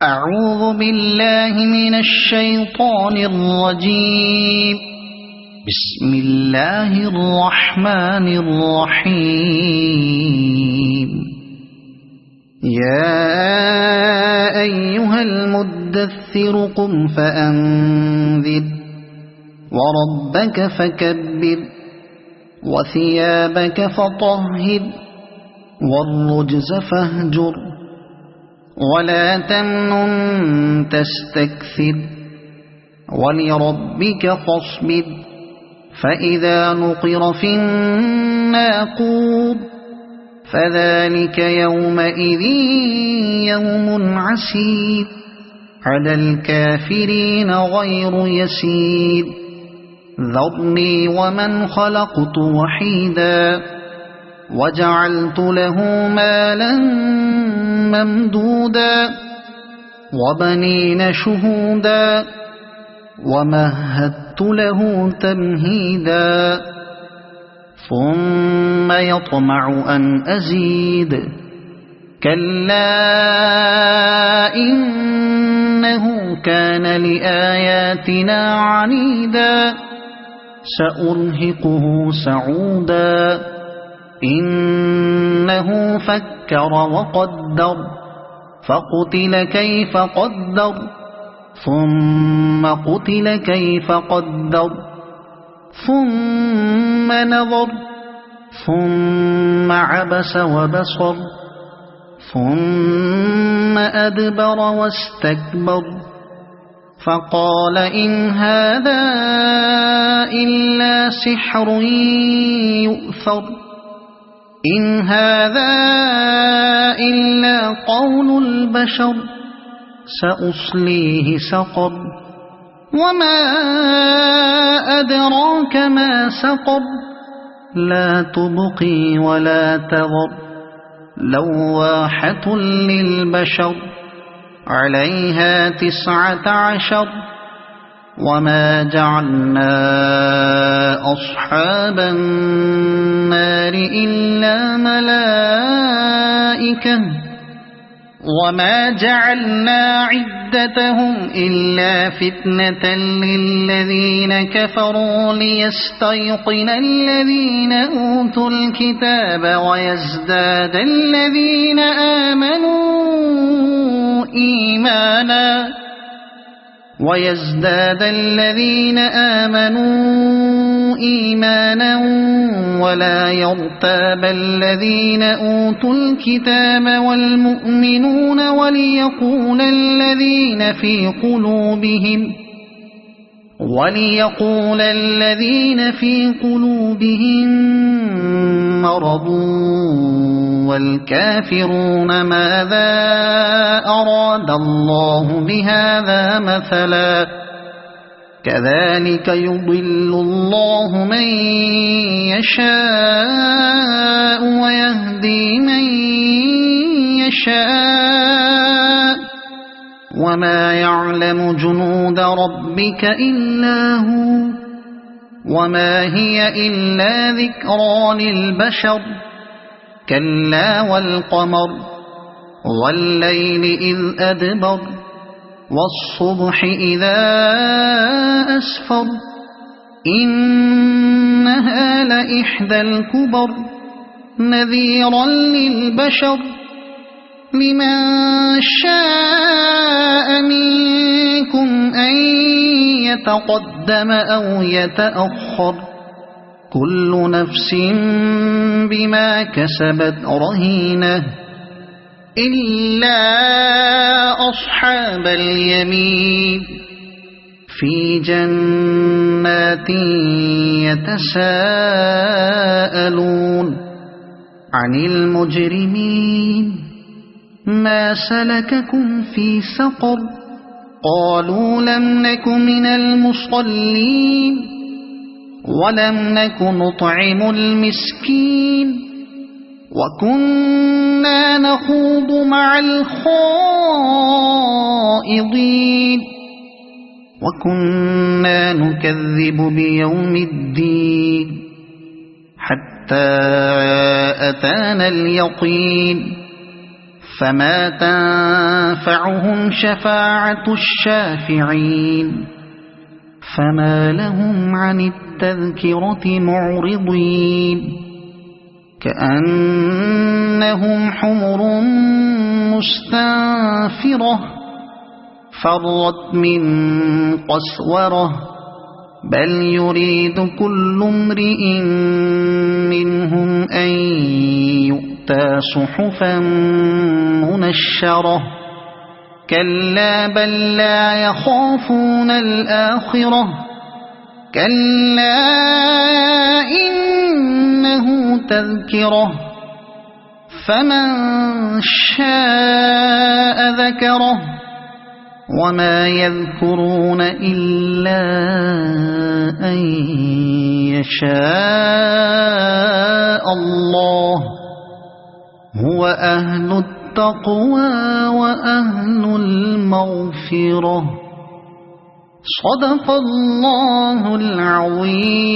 أعوذ بالله من الشيطان الرجيم. بسم الله الرحمن الرحيم. يا أيها المدثر قم فأنذر وربك فكبر وثيابك فطهر والرجز فاهجر ولا تمنن تستكثر ولربك فاصبر فإذا نقر في الناقور فذلك يومئذ يوم عسير على الكافرين غير يسير. ذرني ومن خلقت وحيدا وجعلت له مالا ممدودا وبنين شهودا ومهدت له تمهيدا ثم يطمع أن أزيد كلا إنه كان لآياتنا عنيدا سأرهقه سعودا إنه فكر وقدر فقتل كيف قدر ثم قتل كيف قدر ثم نظر ثم عبس وبصر ثم أدبر واستكبر فقال إن هذا إلا سحر يؤثر إن هذا إلا قول البشر سأصليه سقر وما أدراك ما سقر لا تبقي ولا تذر لواحة للبشر عليها 19 وما جعلنا أصحاب النار إلا ملائكة وما جعلنا عدتهم إلا فتنة للذين كفروا ليستيقن الذين أوتوا الكتاب ويزداد الذين آمنوا إيمانا ولا يرتاب الذين أوتوا الكتاب والمؤمنون وليقول الذين في قلوبهم مرض والكافرون ماذا أراد الله بهذا مثلا كذلك يضل الله من يشاء ويهدي من يشاء وما يعلم جنود ربك إلا هو وما هي إلا ذكرى للبشر كلا والقمر والليل إذ أدبر والصبح إذا أسفر إنها لإحدى الكبر نذيرا للبشر لمن شاء منكم أن يتقدم أو يتأخر كل نفس بما كسبت رهينة إلا أصحاب اليمين في جنات يتساءلون عن المجرمين ما سلككم في سقر قالوا لم نك من المصلين ولم نك نطعم المسكين وكنا نخوض مع الخائضين وكنا نكذب بيوم الدين حتى أتانا اليقين فما تنفعهم شفاعة الشافعين فما لهم عن التذكرة معرضين كأنهم حمر مستنفرة فرت من قسورة بل يريد كل امرئ منهم أن يؤتى صحفا منشرة كلا بل لا يخافون الآخرة كلا إنه تذكرة فمن شاء ذكره وما يذكرون إلا أن يشاء الله هو أهل التقوى وأهل المغفرة صدق الله العظيم.